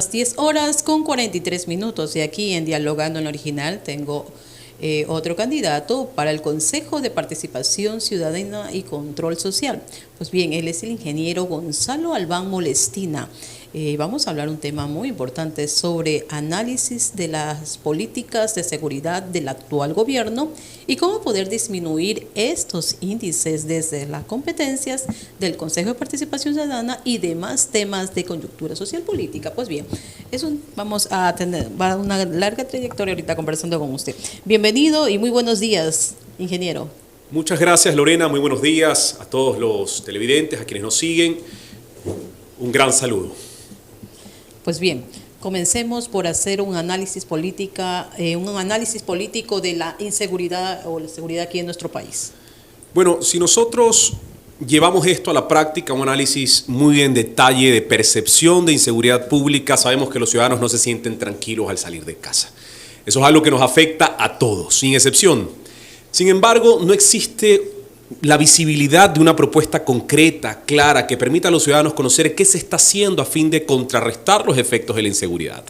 las 10 horas con 43 minutos y aquí en Dialogando en lo Original tengo otro candidato para el Consejo de Participación Ciudadana y Control Social. Pues bien, él es el ingeniero Gonzalo Albán Molestina. Vamos a hablar un tema muy importante sobre análisis de las políticas de seguridad del actual gobierno y cómo poder disminuir estos índices desde las competencias del Consejo de Participación Ciudadana y demás temas de coyuntura social política. Pues bien, vamos a tener una larga trayectoria ahorita conversando con usted. Bienvenido y muy buenos días, ingeniero. Muchas gracias, Lorena. Muy buenos días a todos los televidentes, a quienes nos siguen. Un gran saludo. Pues bien, comencemos por hacer un análisis político de la inseguridad o la seguridad aquí en nuestro país. Bueno, si nosotros llevamos esto a la práctica, un análisis muy en detalle de percepción de inseguridad pública, sabemos que los ciudadanos no se sienten tranquilos al salir de casa. Eso es algo que nos afecta a todos, sin excepción. Sin embargo, no existe la visibilidad de una propuesta concreta, clara, que permita a los ciudadanos conocer qué se está haciendo a fin de contrarrestar los efectos de la inseguridad.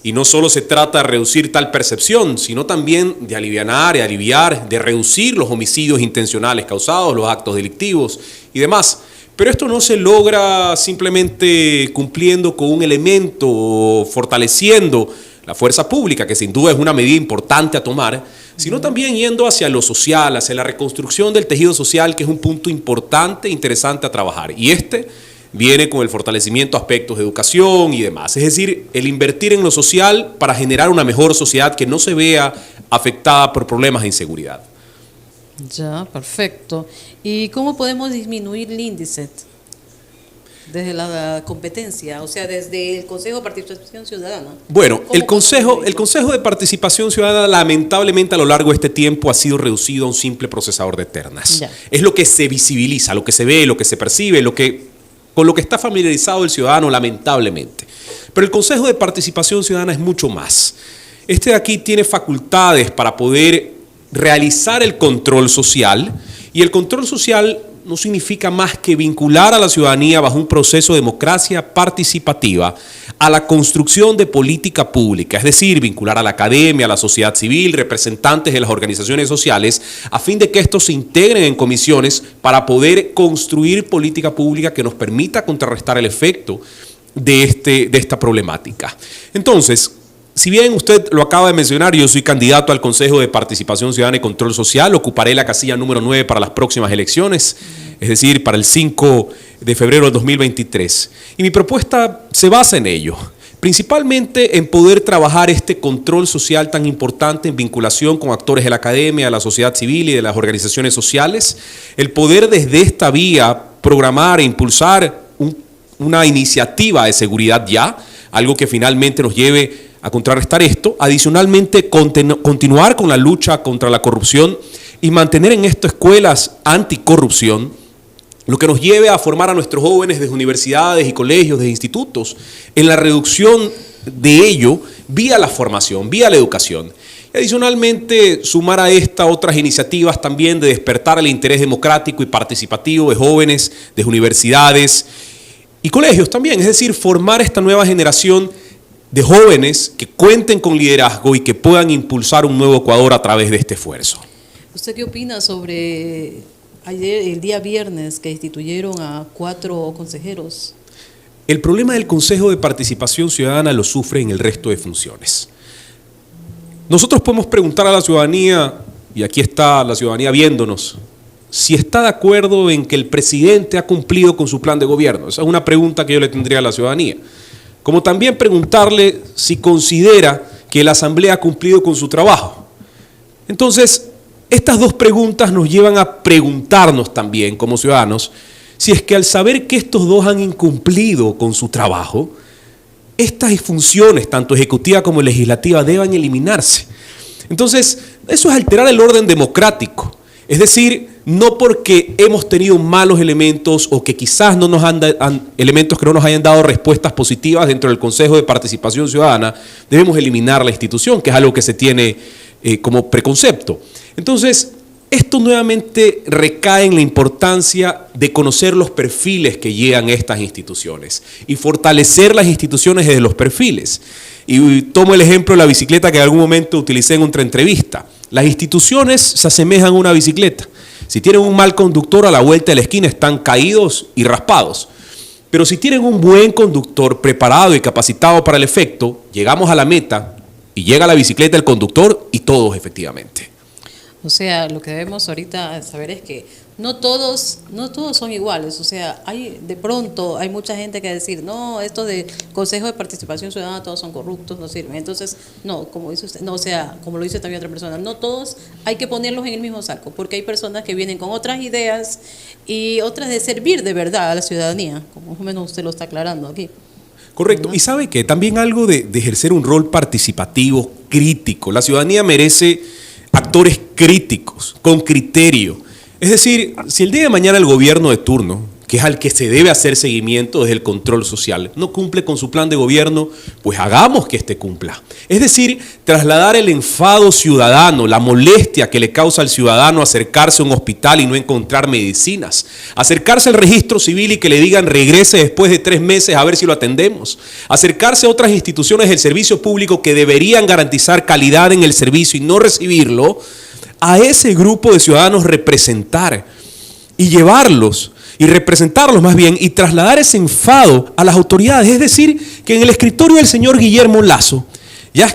Y no solo se trata de reducir tal percepción, sino también de aliviar, de reducir los homicidios intencionales causados, los actos delictivos y demás. Pero esto no se logra simplemente cumpliendo con un elemento o fortaleciendo la fuerza pública, que sin duda es una medida importante a tomar, sino también yendo hacia lo social, hacia la reconstrucción del tejido social, que es un punto importante e interesante a trabajar. Y este viene con el fortalecimiento de aspectos de educación y demás. Es decir, el invertir en lo social para generar una mejor sociedad que no se vea afectada por problemas de inseguridad. Ya, perfecto. ¿Y cómo podemos disminuir el índice? Desde la competencia, o sea, desde el Consejo de Participación Ciudadana. Bueno, el Consejo de Participación Ciudadana lamentablemente a lo largo de este tiempo ha sido reducido a un simple procesador de ternas. Ya. Es lo que se visibiliza, lo que se ve, lo que se percibe, con lo que está familiarizado el ciudadano lamentablemente. Pero el Consejo de Participación Ciudadana es mucho más. Este de aquí tiene facultades para poder realizar el control social, y el control social no significa más que vincular a la ciudadanía bajo un proceso de democracia participativa a la construcción de política pública, es decir, vincular a la academia, a la sociedad civil, representantes de las organizaciones sociales, a fin de que estos se integren en comisiones para poder construir política pública que nos permita contrarrestar el efecto de esta problemática. Entonces, si bien usted lo acaba de mencionar, yo soy candidato al Consejo de Participación Ciudadana y Control Social, ocuparé la casilla número 9 para las próximas elecciones, es decir, para el 5 de febrero del 2023. Y mi propuesta se basa en ello, principalmente en poder trabajar este control social tan importante en vinculación con actores de la academia, de la sociedad civil y de las organizaciones sociales, el poder desde esta vía programar e impulsar una iniciativa de seguridad ya, algo que finalmente nos lleve a contrarrestar esto, adicionalmente continuar con la lucha contra la corrupción y mantener en esto escuelas anticorrupción, lo que nos lleve a formar a nuestros jóvenes desde universidades y colegios, desde institutos, en la reducción de ello vía la formación, vía la educación. Y adicionalmente sumar a esta otras iniciativas también de despertar el interés democrático y participativo de jóvenes, de universidades y colegios también, es decir, formar esta nueva generación de jóvenes que cuenten con liderazgo y que puedan impulsar un nuevo Ecuador a través de este esfuerzo. ¿Usted qué opina sobre ayer, el día viernes, que instituyeron a 4 consejeros? El problema del Consejo de Participación Ciudadana lo sufre en el resto de funciones. Nosotros podemos preguntar a la ciudadanía, y aquí está la ciudadanía viéndonos, si está de acuerdo en que el presidente ha cumplido con su plan de gobierno. Esa es una pregunta que yo le tendría a la ciudadanía. Como también preguntarle si considera que la Asamblea ha cumplido con su trabajo. Entonces, estas dos preguntas nos llevan a preguntarnos también como ciudadanos si es que al saber que estos dos han incumplido con su trabajo, estas funciones, tanto ejecutiva como legislativa, deben eliminarse. Entonces, eso es alterar el orden democrático. Es decir, no porque hemos tenido malos elementos o que quizás no nos elementos que no nos hayan dado respuestas positivas dentro del Consejo de Participación Ciudadana, debemos eliminar la institución, que es algo que se tiene como preconcepto. Entonces, Esto nuevamente recae en la importancia de conocer los perfiles que llegan a estas instituciones y fortalecer las instituciones desde los perfiles. Y tomo el ejemplo de la bicicleta que en algún momento utilicé en otra entrevista. Las instituciones se asemejan a una bicicleta. Si tienen un mal conductor, a la vuelta de la esquina están caídos y raspados. Pero si tienen un buen conductor preparado y capacitado para el efecto, llegamos a la meta y llega la bicicleta, el conductor y todos efectivamente. O sea, lo que debemos ahorita saber es que no todos son iguales. O sea, de pronto hay mucha gente que decir, no, esto de Consejo de Participación Ciudadana, todos son corruptos, no sirven. Entonces, no, como dice usted, no, o sea, como lo dice también otra persona, no todos hay que ponerlos en el mismo saco, porque hay personas que vienen con otras ideas y otras de servir de verdad a la ciudadanía, como más o menos usted lo está aclarando aquí. Correcto. ¿No? Y sabe que también algo de ejercer un rol participativo, crítico. La ciudadanía merece actores críticos, con criterio. Es decir, si el día de mañana el gobierno de turno, que es al que se debe hacer seguimiento desde el control social, no cumple con su plan de gobierno, pues hagamos que éste cumpla. Es decir, trasladar el enfado ciudadano, la molestia que le causa al ciudadano acercarse a un hospital y no encontrar medicinas, acercarse al registro civil y que le digan regrese después de 3 meses a ver si lo atendemos, acercarse a otras instituciones del servicio público que deberían garantizar calidad en el servicio y no recibirlo, a ese grupo de ciudadanos representar y llevarlos y representarlos más bien y trasladar ese enfado a las autoridades. Es decir, que en el escritorio del señor Guillermo Lasso ya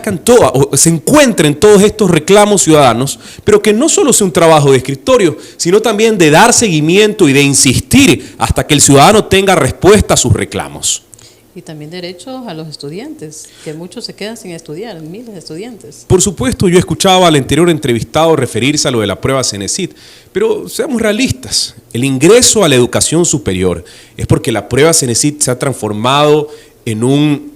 se encuentren todos estos reclamos ciudadanos, pero que no solo sea un trabajo de escritorio, sino también de dar seguimiento y de insistir hasta que el ciudadano tenga respuesta a sus reclamos. Y también derechos a los estudiantes, que muchos se quedan sin estudiar, miles de estudiantes. Por supuesto, yo escuchaba al anterior entrevistado referirse a lo de la prueba Cenecit, pero seamos realistas, el ingreso a la educación superior es porque la prueba Cenecit se ha transformado en un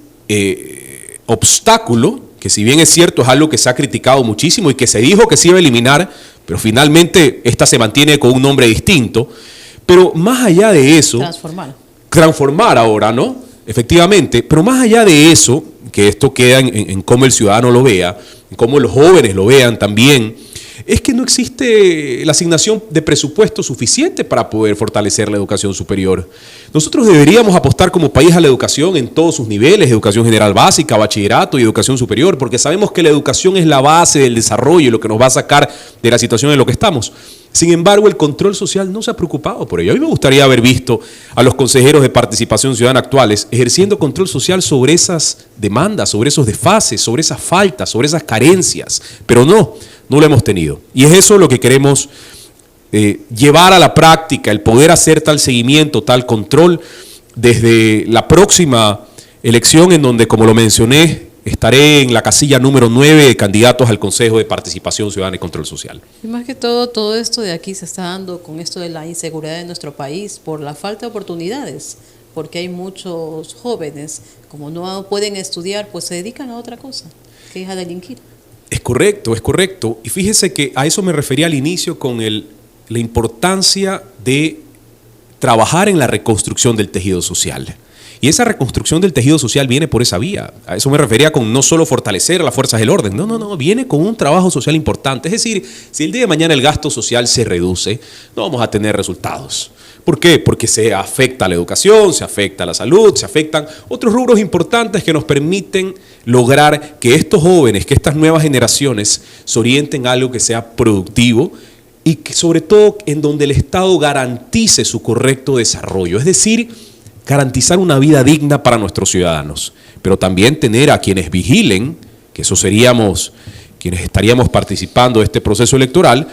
obstáculo, que si bien es cierto es algo que se ha criticado muchísimo y que se dijo que se iba a eliminar, pero finalmente esta se mantiene con un nombre distinto, pero más allá de eso... Transformar ahora, ¿no? Efectivamente, pero más allá de eso, que esto queda en cómo el ciudadano lo vea, en cómo los jóvenes lo vean también, es que no existe la asignación de presupuesto suficiente para poder fortalecer la educación superior. Nosotros deberíamos apostar como país a la educación en todos sus niveles, educación general básica, bachillerato y educación superior, porque sabemos que la educación es la base del desarrollo y lo que nos va a sacar de la situación en la que estamos. Sin embargo, el control social no se ha preocupado por ello. A mí me gustaría haber visto a los consejeros de participación ciudadana actuales ejerciendo control social sobre esas demandas, sobre esos desfases, sobre esas faltas, sobre esas carencias, pero no lo hemos tenido. Y es eso lo que queremos llevar a la práctica, el poder hacer tal seguimiento, tal control desde la próxima elección en donde, como lo mencioné, estaré en la casilla número 9 de candidatos al Consejo de Participación Ciudadana y Control Social. Y más que todo esto de aquí se está dando con esto de la inseguridad de nuestro país por la falta de oportunidades, porque hay muchos jóvenes, como no pueden estudiar, pues se dedican a otra cosa, que es a delinquir. Es correcto, es correcto. Y fíjese que a eso me refería al inicio con la importancia de trabajar en la reconstrucción del tejido social. Y esa reconstrucción del tejido social viene por esa vía. A eso me refería con no solo fortalecer a las fuerzas del orden, no, viene con un trabajo social importante. Es decir, si el día de mañana el gasto social se reduce, no vamos a tener resultados. ¿Por qué? Porque se afecta a la educación, se afecta a la salud, se afectan otros rubros importantes que nos permiten lograr que estos jóvenes, que estas nuevas generaciones se orienten a algo que sea productivo y que sobre todo en donde el Estado garantice su correcto desarrollo. Es decir, garantizar una vida digna para nuestros ciudadanos, pero también tener a quienes vigilen, que eso seríamos quienes estaríamos participando de este proceso electoral,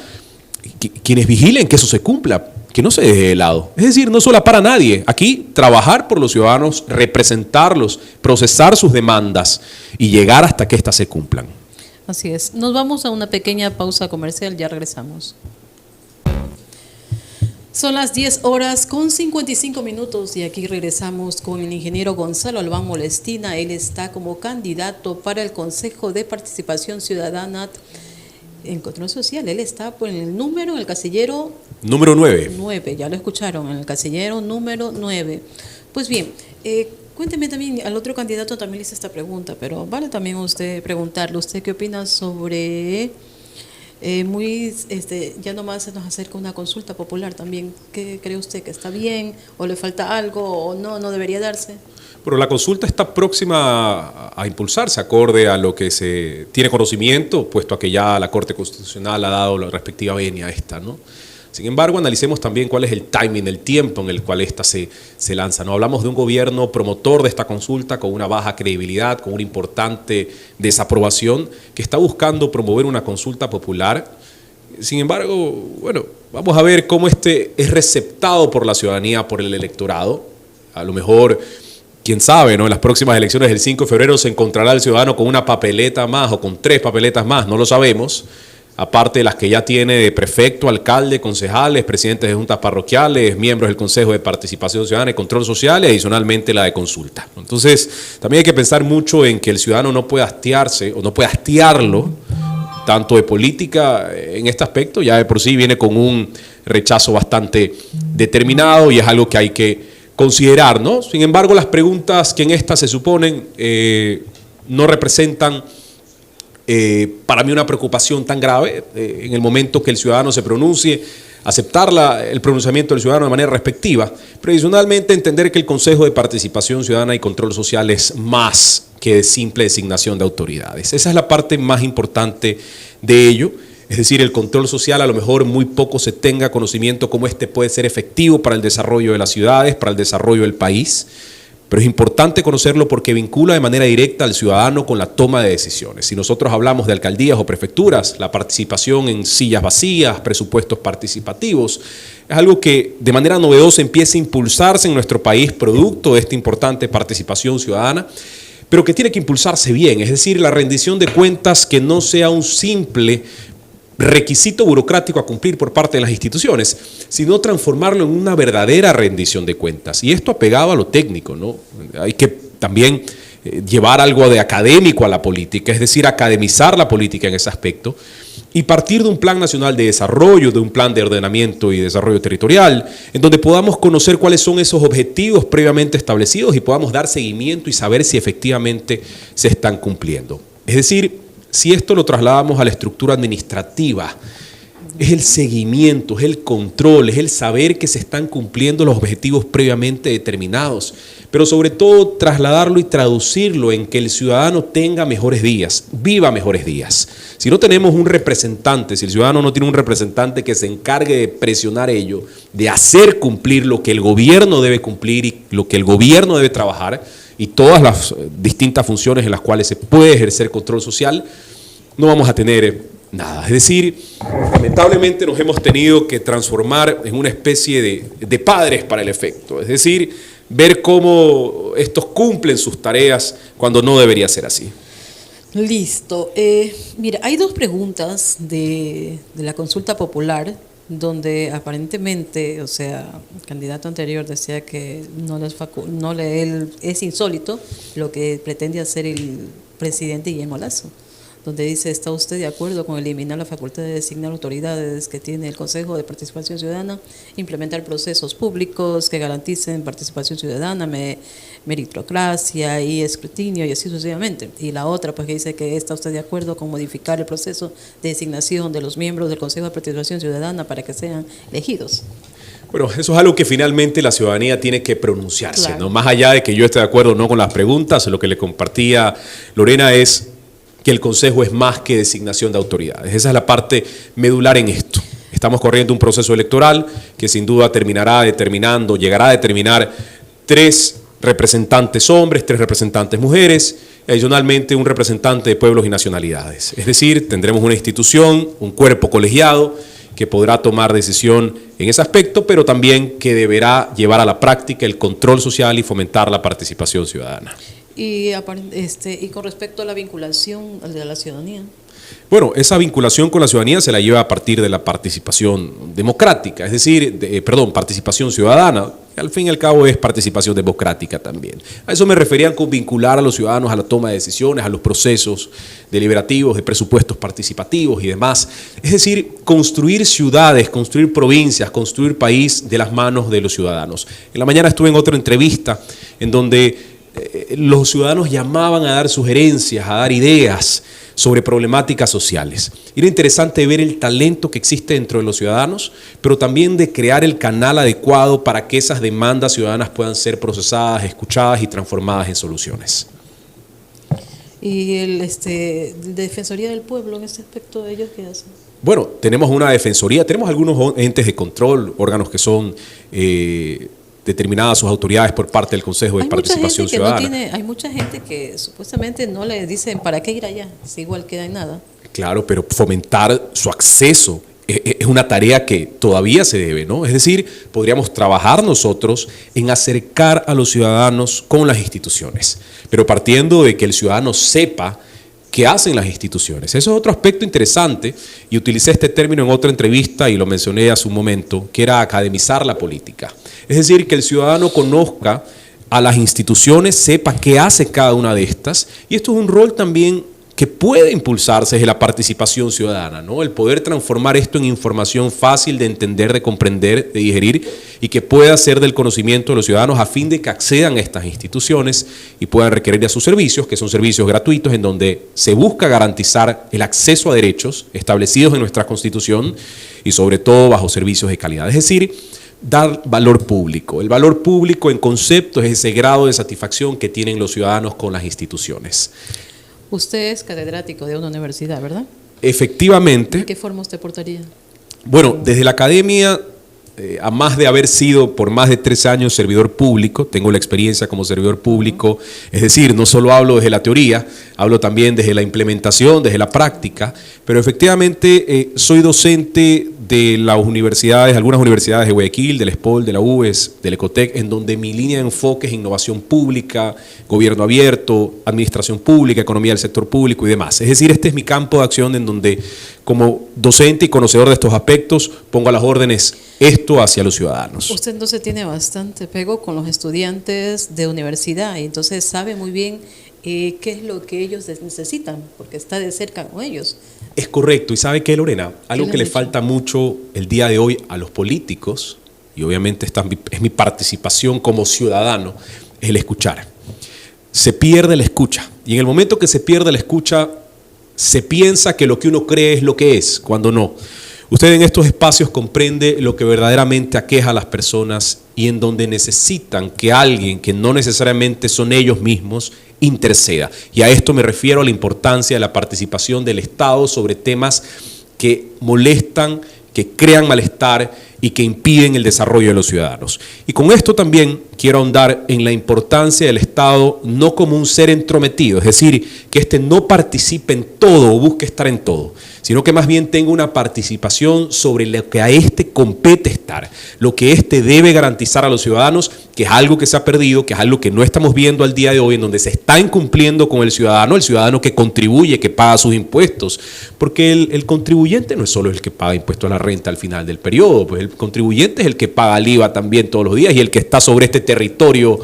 quienes vigilen que eso se cumpla, que no se deje de lado. Es decir, no solo para nadie, aquí trabajar por los ciudadanos, representarlos, procesar sus demandas y llegar hasta que éstas se cumplan. Así es. Nos vamos a una pequeña pausa comercial, ya regresamos. Son las 10:55 y aquí regresamos con el ingeniero Gonzalo Albán Molestina. Él está como candidato para el Consejo de Participación Ciudadana en Control Social. Él está en el casillero... Número 9. 9, ya lo escucharon, en el casillero número 9. Pues bien, cuénteme también, al otro candidato también le hice esta pregunta, pero vale también usted preguntarle, ¿usted qué opina sobre Ya nomás se nos acerca una consulta popular también. ¿Qué cree usted? ¿Que está bien? ¿O le falta algo? ¿O no debería darse? Pero la consulta está próxima a impulsarse acorde a lo que se tiene conocimiento, puesto a que ya la Corte Constitucional ha dado la respectiva venia a esta, ¿no? Sin embargo, analicemos también cuál es el timing, el tiempo en el cual esta se lanza, ¿no? Hablamos de un gobierno promotor de esta consulta con una baja credibilidad, con una importante desaprobación, que está buscando promover una consulta popular. Sin embargo, bueno, vamos a ver cómo este es receptado por la ciudadanía, por el electorado. A lo mejor, quién sabe, ¿no? En las próximas elecciones del 5 de febrero se encontrará el ciudadano con una papeleta más o con 3 papeletas más, no lo sabemos. Aparte de las que ya tiene de prefecto, alcalde, concejales, presidentes de juntas parroquiales, miembros del Consejo de Participación Ciudadana y Control Social y adicionalmente la de consulta. Entonces, también hay que pensar mucho en que el ciudadano no puede hastiarse o no puede hastiarlo tanto de política en este aspecto, ya de por sí viene con un rechazo bastante determinado y es algo que hay que considerar, ¿no? Sin embargo, las preguntas que en esta se suponen no representan para mí una preocupación tan grave en el momento que el ciudadano se pronuncie, aceptar el pronunciamiento del ciudadano de manera respectiva, pero adicionalmente entender que el Consejo de Participación Ciudadana y Control Social es más que simple designación de autoridades. Esa es la parte más importante de ello, es decir, el control social a lo mejor muy poco se tenga conocimiento cómo este puede ser efectivo para el desarrollo de las ciudades, para el desarrollo del país. Pero es importante conocerlo porque vincula de manera directa al ciudadano con la toma de decisiones. Si nosotros hablamos de alcaldías o prefecturas, la participación en sillas vacías, presupuestos participativos, es algo que de manera novedosa empieza a impulsarse en nuestro país producto de esta importante participación ciudadana, pero que tiene que impulsarse bien, es decir, la rendición de cuentas que no sea un simple requisito burocrático a cumplir por parte de las instituciones, sino transformarlo en una verdadera rendición de cuentas. Y esto apegado a lo técnico, ¿no? Hay que también llevar algo de académico a la política, es decir, academizar la política en ese aspecto y partir de un plan nacional de desarrollo, de un plan de ordenamiento y desarrollo territorial, en donde podamos conocer cuáles son esos objetivos previamente establecidos y podamos dar seguimiento y saber si efectivamente se están cumpliendo. Es decir, si esto lo trasladamos a la estructura administrativa, es el seguimiento, es el control, es el saber que se están cumpliendo los objetivos previamente determinados, pero sobre todo trasladarlo y traducirlo en que el ciudadano tenga mejores días, viva mejores días. Si no tenemos un representante, si el ciudadano no tiene un representante que se encargue de presionar ello, de hacer cumplir lo que el gobierno debe cumplir y lo que el gobierno debe trabajar, y todas las distintas funciones en las cuales se puede ejercer control social, no vamos a tener nada. Es decir, lamentablemente nos hemos tenido que transformar en una especie de padres para el efecto. Es decir, ver cómo estos cumplen sus tareas cuando no debería ser así. Listo. Mira, hay 2 preguntas de la consulta popular donde aparentemente, o sea, el candidato anterior decía que él es insólito lo que pretende hacer el presidente Guillermo Lasso, donde dice: ¿está usted de acuerdo con eliminar la facultad de designar autoridades que tiene el Consejo de Participación Ciudadana, implementar procesos públicos que garanticen participación ciudadana, meritocracia y escrutinio y así sucesivamente? Y la otra, pues, que dice que está usted de acuerdo con modificar el proceso de designación de los miembros del Consejo de Participación Ciudadana para que sean elegidos. Bueno, eso es algo que finalmente la ciudadanía tiene que pronunciarse, Claro. ¿no? Más allá de que yo esté de acuerdo o no con las preguntas, lo que le compartía Lorena es que el Consejo es más que designación de autoridades. Esa es la parte medular en esto. Estamos corriendo un proceso electoral que sin duda llegará a determinar 3 representantes hombres, 3 representantes mujeres, y adicionalmente un representante de pueblos y nacionalidades. Es decir, tendremos una institución, un cuerpo colegiado que podrá tomar decisión en ese aspecto, pero también que deberá llevar a la práctica el control social y fomentar la participación ciudadana. Y con respecto a la vinculación de la ciudadanía. Bueno, esa vinculación con la ciudadanía se la lleva a partir de la participación democrática, es decir, participación ciudadana, que al fin y al cabo es participación democrática también. A eso me referían con vincular a los ciudadanos a la toma de decisiones, a los procesos deliberativos, de presupuestos participativos y demás. Es decir, construir ciudades, construir provincias, construir país de las manos de los ciudadanos. En la mañana estuve en otra entrevista en donde los ciudadanos llamaban a dar sugerencias, a dar ideas sobre problemáticas sociales. Y era interesante ver el talento que existe dentro de los ciudadanos, pero también de crear el canal adecuado para que esas demandas ciudadanas puedan ser procesadas, escuchadas y transformadas en soluciones. ¿Y Defensoría del Pueblo en ese aspecto, ellos qué hacen? Bueno, tenemos una defensoría, tenemos algunos entes de control, órganos que son determinadas sus autoridades por parte del Consejo de Participación Ciudadana. Hay mucha gente que supuestamente no le dicen para qué ir allá, si igual queda en nada. Claro, pero fomentar su acceso es una tarea que todavía se debe, ¿no? Es decir, podríamos trabajar nosotros en acercar a los ciudadanos con las instituciones, pero partiendo de que el ciudadano sepa qué hacen las instituciones. Eso es otro aspecto interesante, y utilicé este término en otra entrevista y lo mencioné hace un momento, que era academizar la política. Es decir, que el ciudadano conozca a las instituciones, sepa qué hace cada una de estas, y esto es un rol también que puede impulsarse desde la participación ciudadana, ¿no? El poder transformar esto en información fácil de entender, de comprender, de digerir, y que pueda ser del conocimiento de los ciudadanos a fin de que accedan a estas instituciones y puedan requerir de sus servicios, que son servicios gratuitos en donde se busca garantizar el acceso a derechos establecidos en nuestra Constitución y sobre todo bajo servicios de calidad. Es decir, dar valor público. El valor público en concepto es ese grado de satisfacción que tienen los ciudadanos con las instituciones. Usted es catedrático de una universidad, ¿verdad? Efectivamente. ¿De qué forma usted portaría? Bueno, desde la academia, a más de haber sido por más de 3 años servidor público, tengo la experiencia como servidor público, es decir, no solo hablo desde la teoría, hablo también desde la implementación, desde la práctica, pero efectivamente soy docente de las universidades, algunas universidades de Guayaquil, del ESPOL, de la UES, del Ecotec, en donde mi línea de enfoque es innovación pública, gobierno abierto, administración pública, economía del sector público y demás. Es decir, este es mi campo de acción en donde, como docente y conocedor de estos aspectos, pongo a las órdenes esto hacia los ciudadanos. Usted entonces tiene bastante pego con los estudiantes de universidad y entonces sabe muy bien qué es lo que ellos necesitan, porque está de cerca con ellos. Es correcto. ¿Y sabe qué, Lorena? Algo que le falta mucho el día de hoy a los políticos, y obviamente esta es mi participación como ciudadano, es el escuchar. Se pierde la escucha. Y en el momento que se pierde la escucha, se piensa que lo que uno cree es lo que es, cuando no. Usted en estos espacios comprende lo que verdaderamente aqueja a las personas y en donde necesitan que alguien, que no necesariamente son ellos mismos, interceda. Y a esto me refiero a la importancia de la participación del Estado sobre temas que molestan, que crean malestar y que impiden el desarrollo de los ciudadanos. Y con esto también quiero ahondar en la importancia del Estado no como un ser entrometido, es decir, que éste no participe en todo o busque estar en todo, sino que más bien tenga una participación sobre lo que a éste compete estar, lo que éste debe garantizar a los ciudadanos, que es algo que se ha perdido, que es algo que no estamos viendo al día de hoy, en donde se está incumpliendo con el ciudadano que contribuye, que paga sus impuestos, porque el contribuyente no es solo el que paga impuesto a la renta al final del periodo, pues el contribuyente es el que paga el IVA también todos los días y el que está sobre este territorio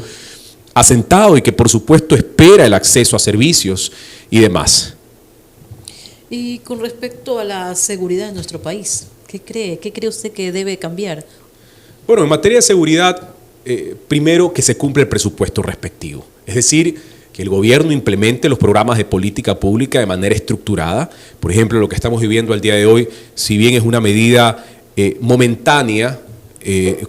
asentado y que por supuesto espera el acceso a servicios y demás. Y con respecto a la seguridad de nuestro país, ¿qué cree? ¿Qué cree usted que debe cambiar? Bueno, en materia de seguridad, primero que se cumpla el presupuesto respectivo. Es decir, que el gobierno implemente los programas de política pública de manera estructurada. Por ejemplo, lo que estamos viviendo al día de hoy, si bien es una medida momentánea,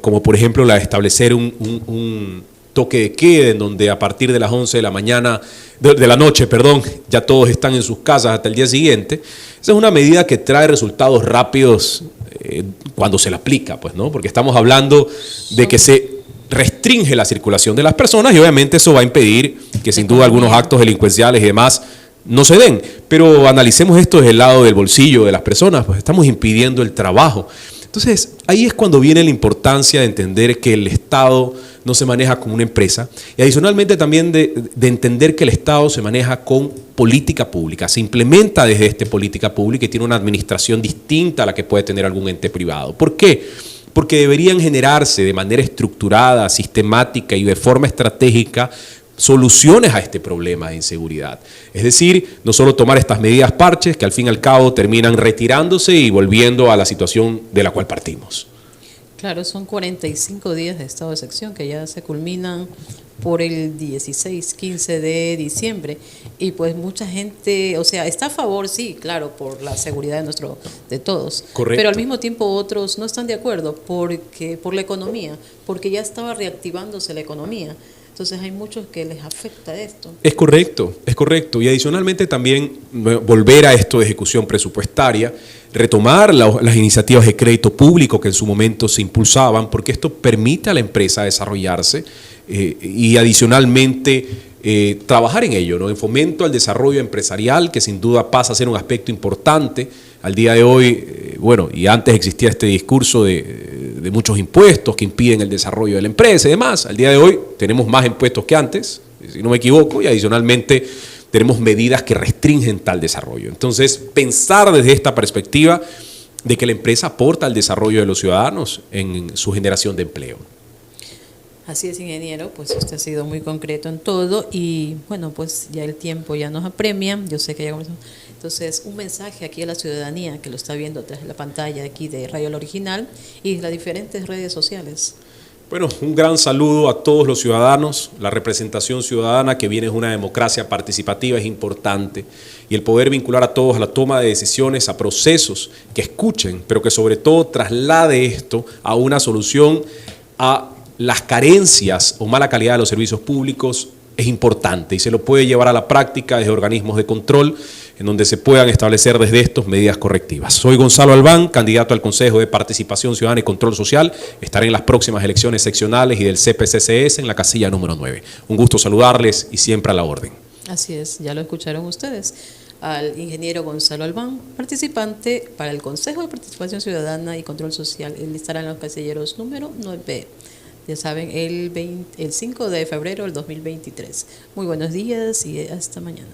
como por ejemplo la de establecer un toque de queda, en donde a partir de las 11 de la mañana, de la noche, perdón, ya todos están en sus casas hasta el día siguiente. Esa es una medida que trae resultados rápidos cuando se la aplica, pues, ¿no? Porque estamos hablando de que se restringe la circulación de las personas y obviamente eso va a impedir que sin duda algunos actos delincuenciales y demás no se den. Pero analicemos esto desde el lado del bolsillo de las personas, pues estamos impidiendo el trabajo. Entonces, ahí es cuando viene la importancia de entender que el Estado no se maneja como una empresa y adicionalmente también de entender que el Estado se maneja con política pública, se implementa desde esta política pública y tiene una administración distinta a la que puede tener algún ente privado. ¿Por qué? Porque deberían generarse de manera estructurada, sistemática y de forma estratégica soluciones a este problema de inseguridad. Es decir, no solo tomar estas medidas parches que al fin y al cabo terminan retirándose y volviendo a la situación de la cual partimos. Claro, son 45 días de estado de excepción que ya se culminan por el 16, 15 de diciembre. Y pues mucha gente, o sea, está a favor, sí, claro, por la seguridad de todos. Correcto. Pero al mismo tiempo otros no están de acuerdo porque por la economía, porque ya estaba reactivándose la economía. Entonces hay muchos que les afecta esto. Es correcto, es correcto. Y adicionalmente también volver a esto de ejecución presupuestaria, retomar las iniciativas de crédito público que en su momento se impulsaban, porque esto permite a la empresa desarrollarse y adicionalmente trabajar en ello, ¿no? En fomento al desarrollo empresarial, que sin duda pasa a ser un aspecto importante. Al día de hoy, bueno, y antes existía este discurso de muchos impuestos que impiden el desarrollo de la empresa y demás. Al día de hoy tenemos más impuestos que antes, si no me equivoco, y adicionalmente tenemos medidas que restringen tal desarrollo. Entonces, pensar desde esta perspectiva de que la empresa aporta al desarrollo de los ciudadanos en su generación de empleo. Así es, ingeniero, pues usted ha sido muy concreto en todo y bueno, pues ya el tiempo ya nos apremia, yo sé que ya comenzó. Entonces, un mensaje aquí a la ciudadanía que lo está viendo tras la pantalla aquí de Radio El Original y las diferentes redes sociales. Bueno, un gran saludo a todos los ciudadanos. La representación ciudadana que viene es una democracia participativa, es importante. Y el poder vincular a todos a la toma de decisiones, a procesos que escuchen, pero que sobre todo traslade esto a una solución a las carencias o mala calidad de los servicios públicos es importante y se lo puede llevar a la práctica desde organismos de control en donde se puedan establecer desde estos medidas correctivas. Soy Gonzalo Albán, candidato al Consejo de Participación Ciudadana y Control Social. Estaré en las próximas elecciones seccionales y del CPCCS en la casilla número 9. Un gusto saludarles y siempre a la orden. Así es, ya lo escucharon ustedes. Al ingeniero Gonzalo Albán, participante para el Consejo de Participación Ciudadana y Control Social. Él estará en los casilleros número 9. Ya saben, el 5 de febrero del 2023. Muy buenos días y hasta mañana.